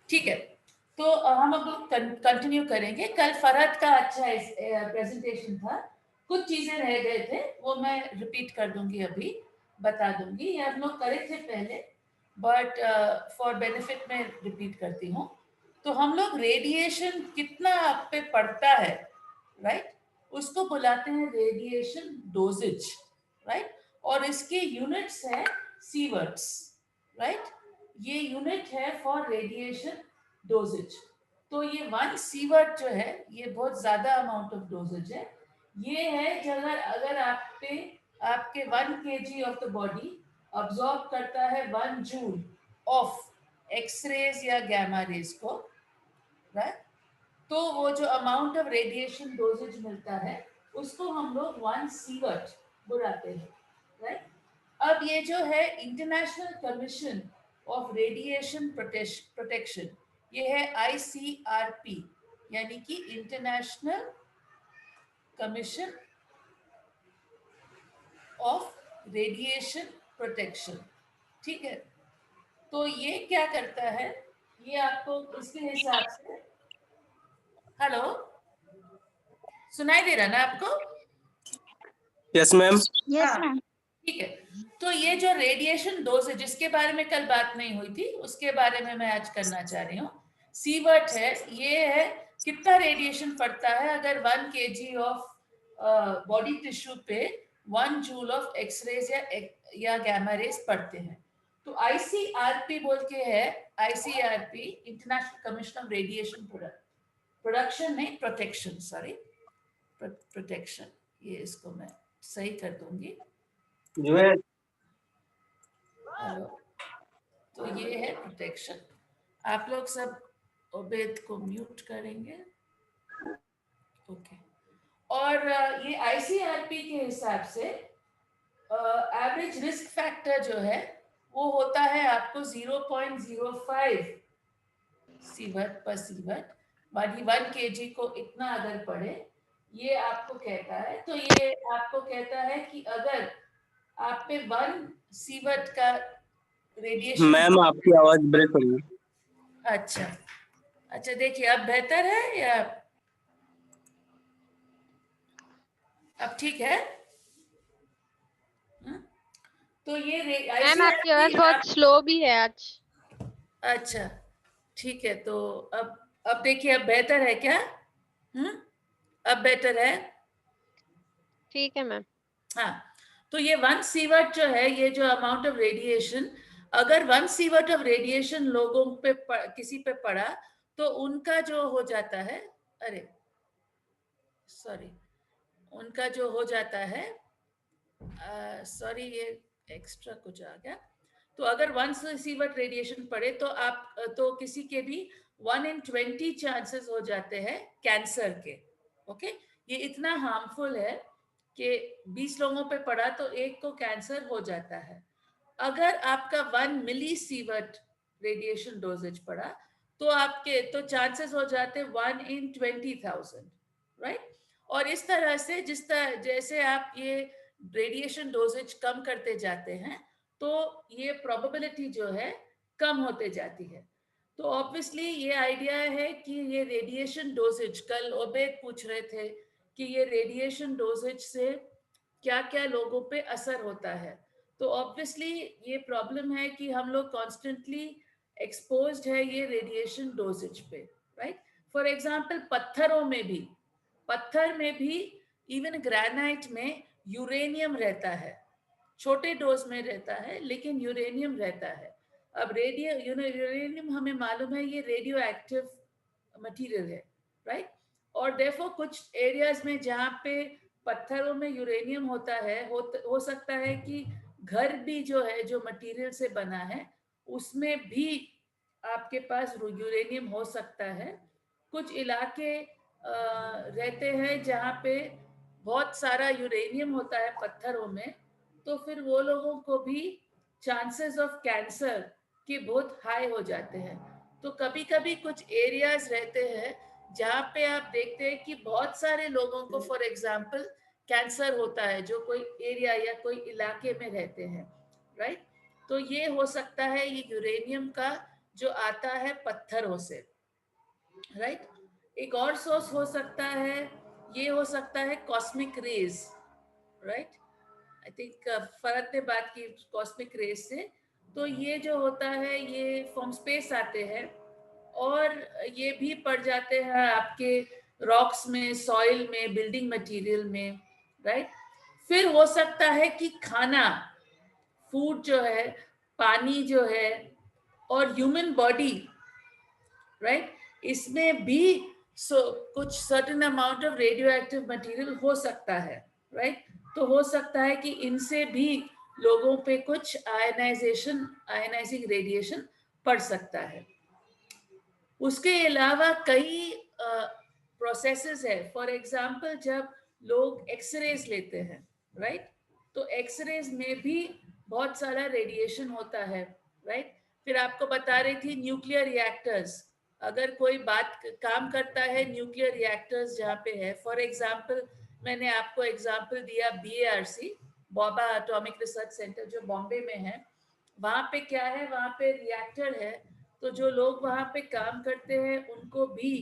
ठीक है, तो हम अब कंटिन्यू करेंगे। कल फरहत का अच्छा प्रेजेंटेशन था, कुछ चीजें रह गए थे, वो मैं रिपीट कर दूंगी, अभी बता दूंगी। ये हम लोग करे थे पहले, बट फॉर बेनिफिट में रिपीट करती हूँ। तो हम लोग रेडिएशन कितना आप पे पड़ता है, राइट, उसको बुलाते हैं रेडिएशन डोजेज, राइट। और इसके यूनिट्स है सीवर्ट्स, राइट। ये यूनिट है फॉर रेडिएशन डोजेज। तो ये 1 सीवर्ट जो है, ये बहुत ज्यादा अमाउंट ऑफ डोजेज है। ये है कि अगर अगर आप पे आपके 1 kg of the body absorb करता है 1 जूल ऑफ एक्सरेज या गैमा रेज को, राइट, तो वो जो अमाउंट ऑफ रेडिएशन डोजेज मिलता है उसको हम लोग 1 सीवर्ट बुलाते हैं, राइट। अब ये जो है international commission of radiation protection, ये है ICRP, यानी कि international commission of radiation protection, ठीक है। तो ये क्या करता है, ये आपको इसके हिसाब से, हेलो, सुनाई दे रहा ना आपको? Yes ma'am. Yes ma'am. ठीक है, तो ये जो रेडिएशन डोज है, जिसके बारे में कल बात नहीं हुई थी, उसके बारे में मैं आज करना चाह रही हूँ। सीवर्ट है, ये है कितना रेडिएशन पड़ता है अगर 1 kg ऑफ बॉडी टिश्यू पे 1 जूल ऑफ एक्सरेज या गैमा रेज पड़ते हैं। तो ICRP बोल के है, ICRP international commission of radiation production नहीं, प्रोटेक्शन, सॉरी, प्रोटेक्शन, ये इसको मैं सही कर दूंगी। जो है हेलो, तो ये है प्रोटेक्शन। आप लोग सब ओबेद को म्यूट करेंगे, ओके। और ये ICRP के हिसाब से एवरेज रिस्क फैक्टर जो है वो होता है आपको 0.05 सीवर्ट पर सीवर्ट, मानी 1 kg को इतना अगर पड़े, ये आपको कहता है। तो ये आपको कहता है कि अगर आप पे 1 सीवर्ट का रेडिएशन, मैम आपकी आवाज ब्रेक हो रही है। अच्छा अच्छा, देखिए अब बेहतर है या अब ठीक है? तो ये मैम आपकी आवाज बहुत स्लो भी है आज। अच्छा ठीक है, तो अब देखिए, अब बेहतर है क्या? अब बेटर है? ठीक है मैम। हाँ, तो ये 1 सीवर्ट जो है, ये जो अमाउंट ऑफ रेडिएशन, अगर 1 सीवर्ट ऑफ रेडिएशन लोगों पे किसी पे पड़ा तो उनका जो हो जाता है, अरे सॉरी, उनका जो हो जाता है, सॉरी ये एक्स्ट्रा कुछ आ गया। तो अगर 1 सीवर्ट रेडिएशन पड़े तो आप तो किसी के भी 1 in 20 चांसेस हो जाते हैं कैंसर के, ओके। ये इतना हार्मफुल है कि 20 लोगों पे पड़ा तो एक को कैंसर हो जाता है। अगर आपका 1 मिली सीवर्ट रेडिएशन डोजेज पड़ा तो आपके तो चांसेस हो जाते 1 in 20,000, राइट। और इस तरह से जिस तरह जैसे आप ये रेडिएशन डोजेज कम करते जाते हैं तो ये प्रोबेबिलिटी जो है कम होते जाती है। तो ऑब्वियसली ये आइडिया है कि ये रेडिएशन डोजेज, कल ओबेद पूछ रहे थे कि ये रेडिएशन डोजेज से क्या क्या लोगों पे असर होता है। तो ऑब्वियसली ये प्रॉब्लम है कि हम लोग कॉन्स्टेंटली एक्सपोज्ड है ये रेडिएशन डोजेज पे, राइट। फॉर एग्जांपल पत्थर में भी इवन ग्रेनाइट में यूरेनियम रहता है, छोटे डोज में रहता है लेकिन यूरेनियम रहता है। अब यूरेनियम हमें मालूम है ये रेडियो एक्टिव मटेरियल है, राइट। और देखो कुछ एरियाज में जहाँ पे पत्थरों में यूरेनियम होता है, हो सकता है कि घर भी जो है जो मटेरियल से बना है उसमें भी आपके पास यूरेनियम हो सकता है। कुछ इलाके रहते हैं जहाँ पे बहुत सारा यूरेनियम होता है पत्थरों में, तो फिर वो लोगों को भी चांसेस ऑफ कैंसर के बहुत हाई हो जाते हैं। तो कभी कभी कुछ एरियाज रहते हैं जहाँ पे आप देखते हैं कि बहुत सारे लोगों को फॉर एग्जांपल कैंसर होता है जो कोई एरिया या कोई इलाके में रहते हैं, राइट। तो ये हो सकता है ये यूरेनियम का जो आता है पत्थरों से, राइट। एक और सोर्स हो सकता है, ये हो सकता है cosmic rays, right. I think Farhat ने बात की कॉस्मिक रेज से। तो ये जो होता है ये फ्रॉम स्पेस आते हैं और ये भी पड़ जाते हैं आपके रॉक्स में, सॉइल में, बिल्डिंग मटेरियल में, राइट। फिर हो सकता है कि खाना, फूड जो है, पानी जो है और ह्यूमन बॉडी, राइट, इसमें भी कुछ certain amount of radio active material हो सकता है, राइट। तो हो सकता है कि इनसे भी लोगों पे कुछ आयनाइजिंग रेडिएशन पड़ सकता है। उसके अलावा कई प्रोसेसेस है। फॉर एग्जांपल जब लोग एक्सरेज लेते हैं, राइट, तो एक्सरेज में भी बहुत सारा रेडिएशन होता है, राइट। फिर आपको बता रही थी न्यूक्लियर रिएक्टर्स, अगर कोई बात काम करता है न्यूक्लियर रिएक्टर्स जहाँ पे है, फॉर एग्जांपल मैंने आपको एग्जांपल दिया BARC, boba atomic research centre जो बॉम्बे में है। वहाँ पे क्या है, वहाँ पे रिएक्टर है, तो जो लोग वहाँ पे काम करते हैं उनको भी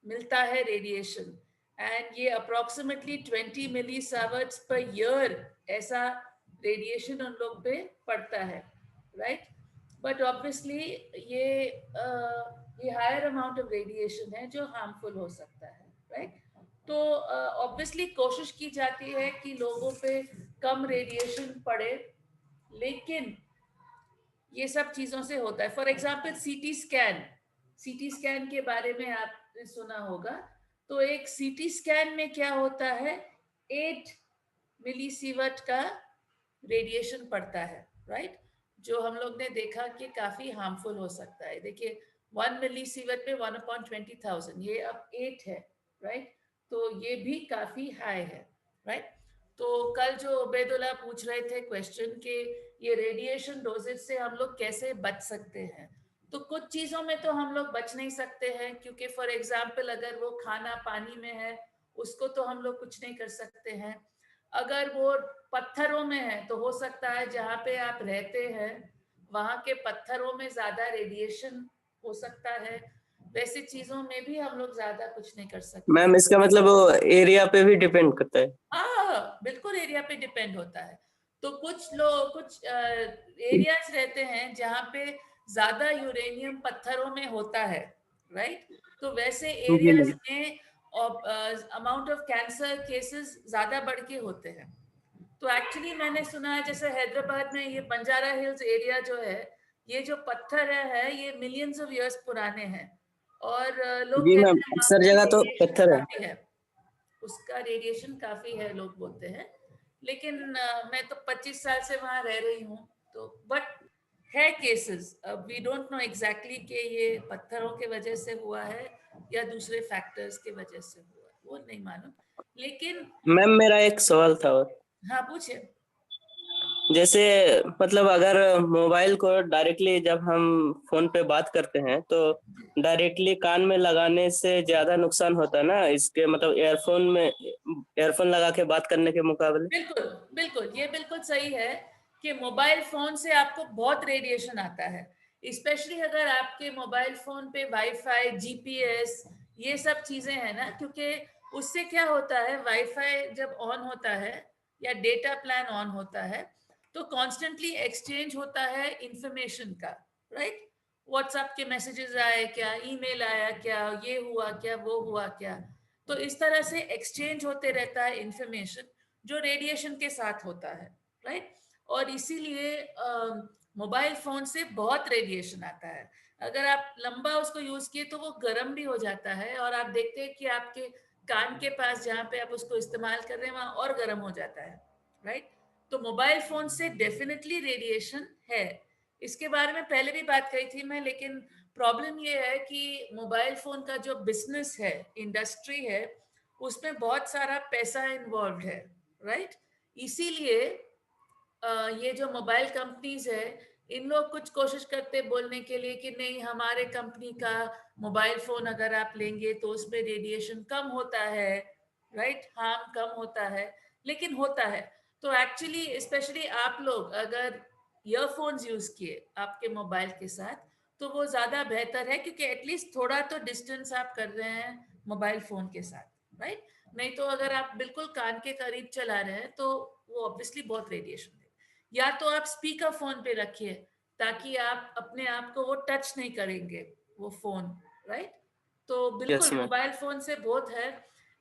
मिलता है रेडिएशन, एंड ये अप्रोक्सीमेटली 20 मिलीसीवर्ट्स पर ईयर ऐसा रेडिएशन उन लोग पे पड़ता है, राइट। बट ऑब्वियसली ये हायर अमाउंट ऑफ रेडिएशन है जो हार्मफुल हो सकता है, राइट। तो ऑब्वियसली कोशिश की जाती है कि लोगों पे कम रेडिएशन पड़े, लेकिन ये सब चीजों से होता है। फॉर एग्जाम्पल सीटी स्कैन के बारे में आपने सुना होगा। तो एक सीटी स्कैन में क्या होता है, 8 मिलीसीवर्ट का रेडिएशन पड़ता है, राइट, जो हम लोग ने देखा कि काफी हार्मफुल हो सकता है। देखिए 1 मिलीसीवर्ट में 1/20,000, ये अब 8 है, राइट। तो ये भी काफी हाई है, राइट। तो कल जो उबैदुल्ला पूछ रहे थे क्वेश्चन के ये रेडिएशन डोजेज से हम लोग कैसे बच सकते हैं, तो कुछ चीजों में तो हम लोग बच नहीं सकते हैं, क्योंकि फॉर एग्जाम्पल अगर वो खाना पानी में है उसको तो हम लोग कुछ नहीं कर सकते हैं। अगर वो पत्थरों में है तो हो सकता है जहाँ पे आप रहते हैं वहाँ के पत्थरों में ज्यादा रेडिएशन हो सकता है। वैसे चीजों में भी हम लोग ज्यादा कुछ नहीं कर सकते। मैम इसका मतलब वो एरिया पे भी डिपेंड करता है। हाँ बिल्कुल, एरिया पे डिपेंड होता है। तो कुछ लोग कुछ एरियाज रहते हैं जहाँ पे ज्यादा यूरेनियम पत्थरों में होता है, राइट। तो वैसे जी एरियाज मैम। में अमाउंट ऑफ कैंसर केसेस ज्यादा बढ़ के होते हैं। तो एक्चुअली मैंने सुना है जैसे हैदराबाद में ये बंजारा हिल्स एरिया जो है, ये जो पत्थर है ये मिलियंस ऑफ इयर्स पुराने हैं, और लोग जी कहते मैम, हैं वहाँ अक्सर पे जगह तो रेडिएशन पत्थर है। काफी है, उसका रेडिएशन काफी है लोग बोलते हैं। लेकिन मैं तो 25 साल से वहां रह रही हूँ, तो बट है cases, we don't know exactly कि ये पत्थरों के वजह से हुआ है या दूसरे फैक्टर्स के वजह से हुआ है, वो नहीं मालूम। लेकिन मैम मेरा एक सवाल था और, हाँ पूछिए। जैसे मतलब अगर मोबाइल को डायरेक्टली जब हम फोन पे बात करते हैं तो डायरेक्टली कान में लगाने से ज्यादा नुकसान होता है ना, इसके मतलब ईयरफोन लगा के बात करने के मुकाबले। बिल्कुल बिल्कुल, ये बिल्कुल सही है कि मोबाइल फोन से आपको बहुत रेडिएशन आता है, स्पेशली अगर आपके मोबाइल फोन पे वाईफाई, जीपीएस, ये सब चीजें हैं ना, क्योंकि उससे क्या होता है, वाईफाई जब ऑन होता है या डेटा प्लान ऑन होता है तो कॉन्स्टेंटली एक्सचेंज होता है इंफॉर्मेशन का, राइट। व्हाट्सएप के मैसेजेस आए क्या, ईमेल आया क्या, ये हुआ क्या, वो हुआ क्या, तो इस तरह से एक्सचेंज होते रहता है इंफॉर्मेशन जो रेडिएशन के साथ होता है, राइट। और इसीलिए मोबाइल फोन से बहुत रेडिएशन आता है। अगर आप लंबा उसको यूज किए तो वो गर्म भी हो जाता है, और आप देखते हैं कि आपके कान के पास जहाँ पे आप उसको इस्तेमाल कर रहे हैं वहां और गर्म हो जाता है, राइट। तो मोबाइल फोन से डेफिनेटली रेडिएशन है, इसके बारे में पहले भी बात कही थी मैं। लेकिन प्रॉब्लम ये है कि मोबाइल फोन का जो बिजनेस है, इंडस्ट्री है, उसमें बहुत सारा पैसा इन्वॉल्व है, राइट। इसीलिए ये जो मोबाइल कंपनीज है, इन लोग कुछ कोशिश करते बोलने के लिए कि नहीं, हमारे कंपनी का मोबाइल फोन अगर आप लेंगे तो उसमें रेडिएशन कम होता है, राइट, हार्म कम होता है, लेकिन होता है। तो एक्चुअली स्पेशली आप लोग अगर ईयरफोन्स यूज किए आपके मोबाइल के साथ तो वो ज्यादा बेहतर है, क्योंकि एटलीस्ट थोड़ा तो डिस्टेंस आप कर रहे हैं मोबाइल फोन के साथ, राइट? नहीं तो अगर आप बिल्कुल कान के करीब चला रहे हैं तो वो ऑब्वियसली बहुत रेडिएशन दे। या तो आप स्पीकर फोन पे रखिए ताकि आप अपने आप को वो टच नहीं करेंगे वो फोन, राइट? तो यस बिल्कुल मैम। मोबाइल फोन से बहुत है,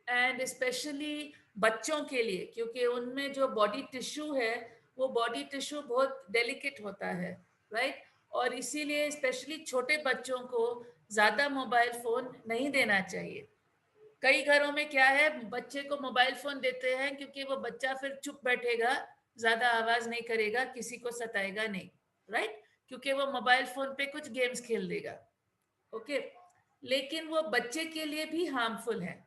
एंड स्पेशली बच्चों के लिए, क्योंकि उनमें जो बॉडी टिश्यू है वो बॉडी टिश्यू बहुत डेलिकेट होता है, राइट? और इसीलिए स्पेशली छोटे बच्चों को ज्यादा मोबाइल फोन नहीं देना चाहिए। कई घरों में क्या है, बच्चे को मोबाइल फोन देते हैं क्योंकि वो बच्चा फिर चुप बैठेगा, ज्यादा आवाज नहीं करेगा, किसी को सताएगा नहीं, राइट? क्योंकि वो मोबाइल फोन पे कुछ गेम्स खेल देगा, ओके? लेकिन वो बच्चे के लिए भी हार्मफुल है।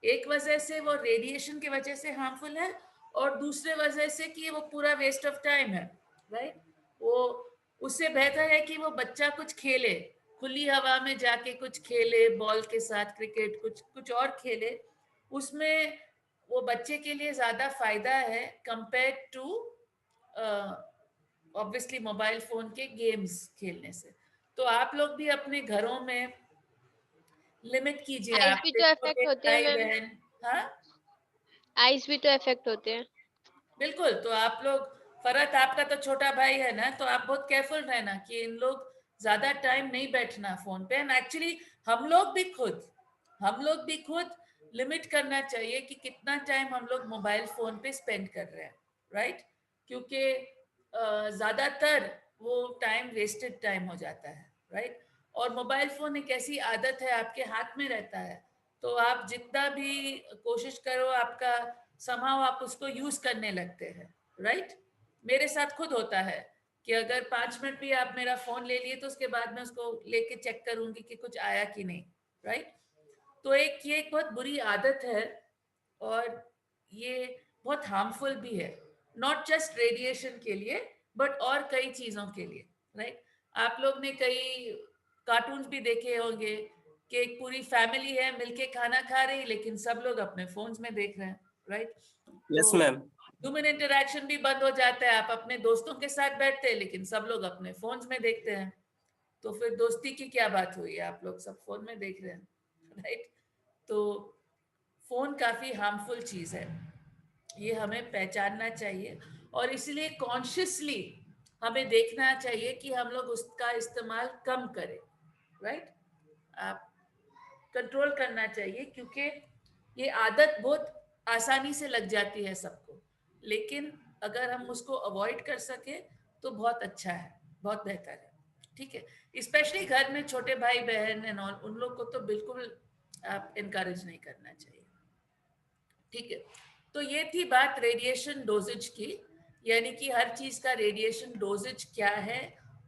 एक वजह से वो रेडिएशन की वजह से हार्मफुल है, और दूसरे वजह से कि वो पूरा वेस्ट ऑफ टाइम है, राइट? वो उससे बेहतर है कि वो बच्चा कुछ खेले, खुली हवा में जाके कुछ खेले, बॉल के साथ क्रिकेट कुछ कुछ और खेले, उसमें वो बच्चे के लिए ज्यादा फायदा है compare to obviously mobile phone के गेम्स खेलने से। तो आप लोग भी अपने घरों में लिमिट कीजिए, आइज भी आपके तो छोटे इफेक्ट होते हैं भाई मैम, बहन। हाँ आइज भी तो इफेक्ट होते हैं। बिल्कुल, तो आप लोग, फरत आपका तो छोटा भाई है ना, तो आप बहुत केयरफुल रहना कि इन लोग ज्यादा टाइम नहीं बैठना फोन पे। एंड एक्चुअली हम लोग भी खुद लिमिट करना चाहिए कि कितना टाइम हम लोग मोबाइल फोन पे स्पेंड कर रहे हैं, राइट? क्योंकि ज्यादातर वो टाइम वेस्टेड टाइम हो जाता है, राइट? और मोबाइल फोन एक ऐसी आदत है, आपके हाथ में रहता है, तो आप जितना भी कोशिश करो, आपका somehow आप उसको यूज करने लगते हैं, राइट? मेरे साथ खुद होता है कि अगर 5 मिनट भी आप मेरा फोन ले लिए तो उसके बाद में उसको लेके चेक करूंगी कि कुछ आया कि नहीं, राइट? तो ये एक बहुत बुरी आदत है, और ये बहुत हार्मफुल भी है, नॉट जस्ट रेडिएशन के लिए बट और कई चीजों के लिए, राइट? आप लोग ने कई कार्टून्स भी देखे होंगे कि एक पूरी फैमिली है मिलके खाना खा रही, लेकिन सब लोग अपने फोन्स में देख रहे हैं, राइट? तो यस मैम। ह्यूमन इंटरेक्शन भी बंद हो जाता है, आप अपने दोस्तों के साथ बैठते हैं लेकिन सब लोग अपने फोन्स में देखते हैं, तो फिर दोस्ती की क्या बात हुई? आप लोग सब फोन में देख रहे हैं, राइट? तो फोन काफी हार्मफुल चीज है, ये हमें पहचानना चाहिए, और इसलिए कॉन्शियसली हमें देखना चाहिए कि हम लोग उसका इस्तेमाल कम करें, राइट? आप कंट्रोल करना चाहिए, क्योंकि ये आदत बहुत आसानी से लग जाती है सबको, लेकिन अगर हम उसको अवॉइड कर सके तो बहुत अच्छा है, बहुत बेहतर है, ठीक है? स्पेशली घर में छोटे भाई बहन एंड ऑल, उन लोग को तो बिल्कुल आप इनकरेज नहीं करना चाहिए, ठीक है? तो ये थी बात रेडिएशन डोजेज की, यानी कि हर चीज का रेडिएशन डोजेज क्या है।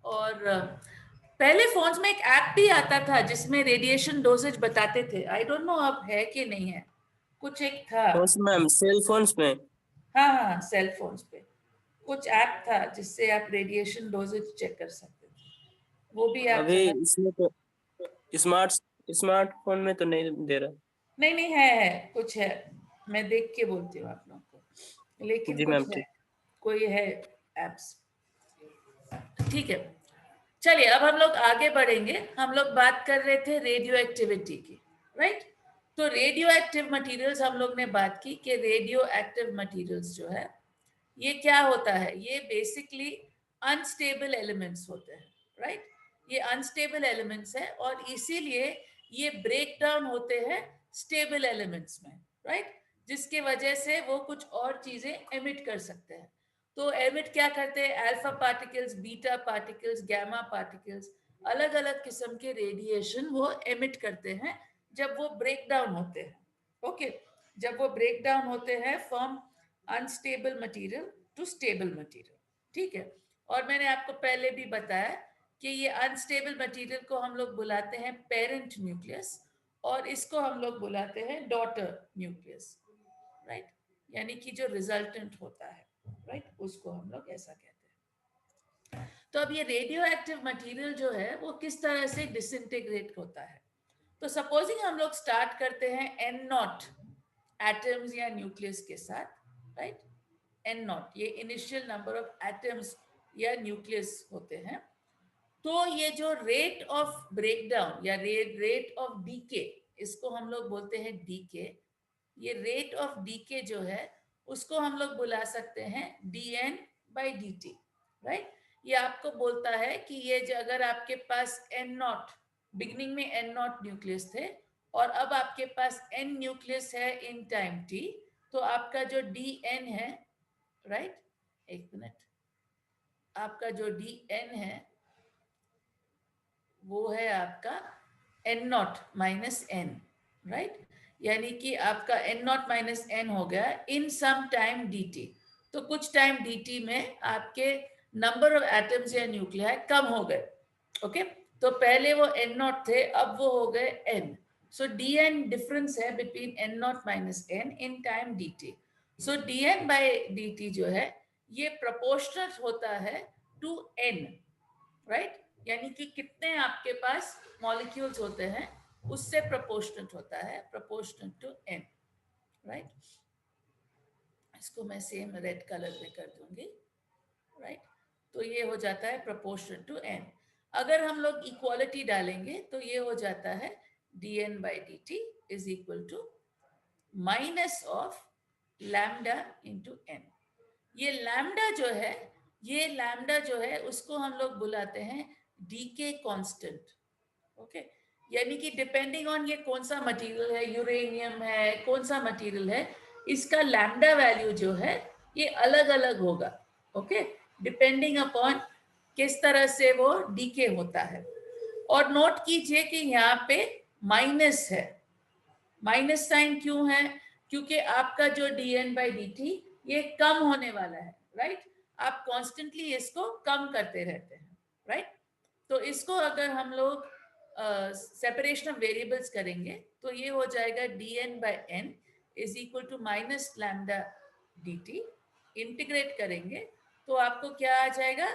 और पहले फोन्स में एक ऐप भी आता था जिसमें रेडिएशन डोजेज बताते थे, आई डोंट नो अब है कि नहीं है, कुछ एक था। यस मैम, सेल फोन्स में। हाँ हाँ, सेल फोन्स पे कुछ ऐप था जिससे आप रेडिएशन डोजेज चेक कर सकते थे, वो भी आप अभी चला। इसमें तो स्मार्ट स्मार्टफोन में तो नहीं दे रहा। नहीं नहीं, है कुछ है, मैं देख के बोलती हूँ आप लोगों को, लेकिन जी मैम कुछ है, ठीक। कोई है एप्स, ठीक है? चलिए अब हम लोग आगे बढ़ेंगे। हम लोग बात कर रहे थे रेडियो एक्टिविटी की, राइट? तो रेडियो एक्टिव मटेरियल्स हम लोग ने बात की कि रेडियो एक्टिव मटेरियल्स जो है ये क्या होता है, ये बेसिकली अनस्टेबल एलिमेंट्स होते हैं, राइट? ये अनस्टेबल एलिमेंट्स है, और इसीलिए ये ब्रेक डाउन होते हैं स्टेबल एलिमेंट्स में, राइट? जिसके वजह से वो कुछ और चीजें एमिट कर सकते हैं। तो एमिट क्या करते हैं? Alpha particles, beta particles, gamma particles, अलग अलग किस्म के रेडिएशन वो एमिट करते हैं जब वो ब्रेक डाउन होते हैं, ओके? जब वो ब्रेक डाउन होते हैं from unstable material to stable material, ठीक है? और मैंने आपको पहले भी बताया कि ये अनस्टेबल मटेरियल को हम लोग बुलाते हैं पेरेंट न्यूक्लियस, और इसको हम लोग बुलाते हैं डॉटर न्यूक्लियस, राइट? यानी कि जो रिजल्टेंट होता है, राइट, उसको हम लोग ऐसा कहते हैं। तो अब ये रेडियो एक्टिव मटेरियल जो है वो किस तरह से डिसइंटीग्रेट होता है? तो सपोजिंग हम लोग स्टार्ट करते हैं N0 एटम्स या न्यूक्लियस के साथ, राइट? N0 ये इनिशियल नंबर ऑफ एटम्स या न्यूक्लियस होते हैं। तो ये जो रेट ऑफ ब्रेकडाउन या रेट ऑफ डीके, इसको हम लोग बोलते हैं डीके। ये रेट ऑफ डीके जो है उसको हम लोग बुला सकते हैं dn by dt, राइट। ये आपको बोलता है कि ये जो अगर आपके पास n नॉट, बिगनिंग में n नॉट न्यूक्लियस थे और अब आपके पास n न्यूक्लियस है इन टाइम t, तो आपका जो dn है, राइट, एक मिनट, आपका जो dn है वो है आपका n not minus n, right. यानी कि आपका n नॉट माइनस n हो गया इन सम टाइम dt। तो कुछ टाइम dt में आपके नंबर ऑफ एटम्स या न्यूक्लियाई कम हो गए, ओके। तो पहले वो n नॉट थे, अब वो हो गए n। सो dn डिफरेंस है between n not minus n in time dt। So dn by dt जो है ये प्रोपोर्शनल होता है टू n, राइट। यानी कि कितने आपके पास मॉलिक्यूल्स होते हैं उससे प्रोपोर्शनल होता है, प्रोपोर्शनल टू n, राइट। इसको मैं सेम रेड कलर में कर दूंगी, राइट। तो ये हो जाता है प्रोपोर्शनल टू n। अगर हम लोग इक्वालिटी डालेंगे तो ये हो जाता है dn by dt is equal to minus of lambda into n। ये लैम्डा जो है, ये लैम्डा जो है उसको हम लोग बुलाते हैं डीके कांस्टेंट, ओके। यानी कि डिपेंडिंग ऑन ये कौन सा मटेरियल है, यूरेनियम है, कौन सा मटेरियल है, इसका लैम्डा वैल्यू जो है ये अलग अलग होगा, ओके, डिपेंडिंग अपॉन किस तरह से वो डीके होता है। और नोट कीजिए कि यहाँ पे माइनस है। माइनस साइन क्यों है? क्योंकि आपका जो dn by dt ये कम होने वाला है, राइट। आप कॉन्स्टेंटली इसको कम करते रहते हैं, राइट। तो इसको अगर हम लोग सेपरेशन ऑफ वेरिएबल्स करेंगे तो ये हो जाएगा dn by n is equal to minus lambda dt। Integrate करेंगे तो आपको क्या आ जाएगा,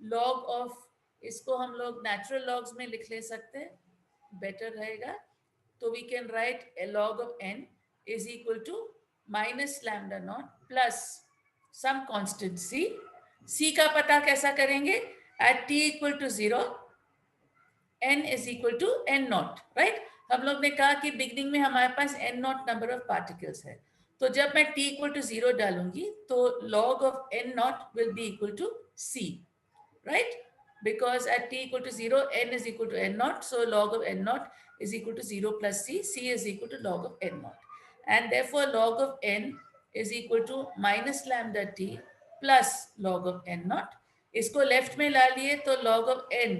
लॉग ऑफ, इसको हम लोग नेचुरल लॉग्स में लिख ले सकते हैं, बेटर रहेगा। तो we can write a log of n is equal to minus lambda naught plus some constant c। c का पता कैसा करेंगे? at t equal to 0 n is equal to n naught, right। हम लोग ने कहा कि बिगनिंग में हमारे पास n naught number of particles है, तो जब मैं t equal to 0 डालूंगी तो log of n naught will be equal to c, right, because at t equal to 0 n is equal to n naught, so log of n naught is equal to 0 plus c, c is equal to log of n naught, and therefore log of n is equal to minus lambda t plus log of n naught। इसको left में ला लिए तो log of n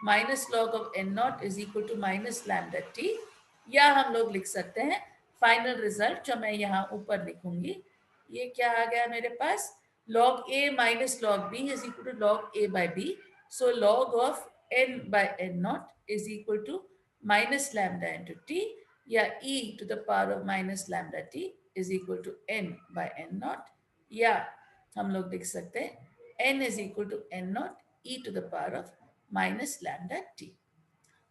minus log of n naught is equal to minus lambda t, या हम लोग लिख सकते हैं फाइनल रिजल्ट जो मैं यहाँ ऊपर लिखूंगी, ये क्या आ गया मेरे पास, log a minus log b is equal to log a by b। So log of n by n naught is equal to minus lambda into t, या e to the power of minus lambda t is equal to n by n naught, या हम लोग लिख सकते हैं n is equal to n naught e to the power of minus lambda t।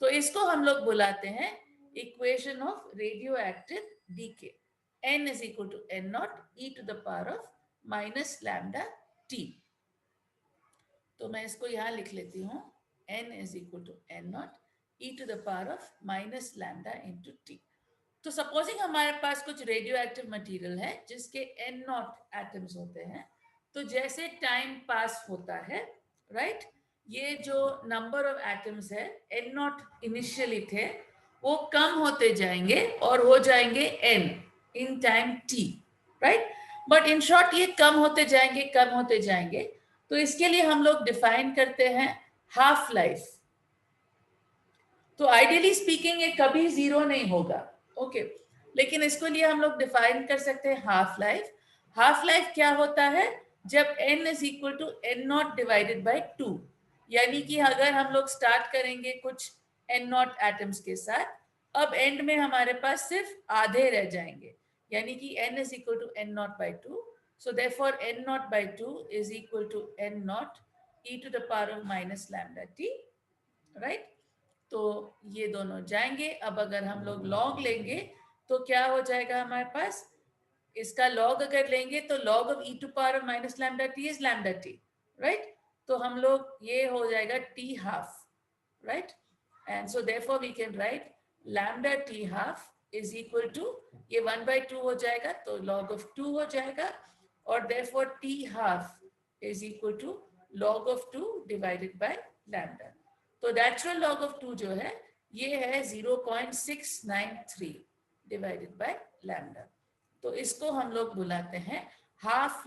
तो इसको हम लोग बुलाते हैं equation of radioactive decay, n is equal to n naught e to the power of minus lambda t। तो मैं इसको यहाँ लिख लेती हूँ, n is equal to n naught e to the power of minus lambda into t। तो supposing हमारे पास कुछ रेडियो एक्टिव मटीरियल है जिसके n नॉट एटम्स होते हैं, तो जैसे टाइम पास होता है, राइट, ये जो नंबर ऑफ एटम्स है n नॉट इनिशियली थे वो कम होते जाएंगे और हो जाएंगे n in time t, right. But in short ये कम होते जाएंगे, कम होते जाएंगे। तो इसके लिए हम लोग डिफाइन करते हैं हाफ लाइफ। तो आइडियली स्पीकिंग ये कभी जीरो नहीं होगा, ओके, लेकिन इसके लिए हम लोग डिफाइन कर सकते हैं हाफ लाइफ। हाफ लाइफ क्या होता है, जब n is equal to n not divided by 2, यानी कि अगर हम लोग स्टार्ट करेंगे कुछ n नॉट एटम्स के साथ, अब एंड में हमारे पास सिर्फ आधे रह जाएंगे, यानी कि n is equal to n not by 2। So therefore n naught by 2 is equal to n naught e to the power of minus lambda t, right। तो ये दोनों जाएंगे। अब अगर हम लोग log लेंगे तो क्या हो जाएगा हमारे पास, इसका log अगर लेंगे तो log of e to power of minus lambda t is lambda t, right। तो हम लोग ये हो जाएगा t half, right? And so therefore we can write lambda t half is equal to, ये 1/2 हो जाएगा तो log of 2 हो जाएगा, और therefore t half is equal to log of 2 divided by lambda. तो natural log of 2 जो है ये है 0.693 divided by lambda. तो इसको हम लोग बुलाते हैं हाफ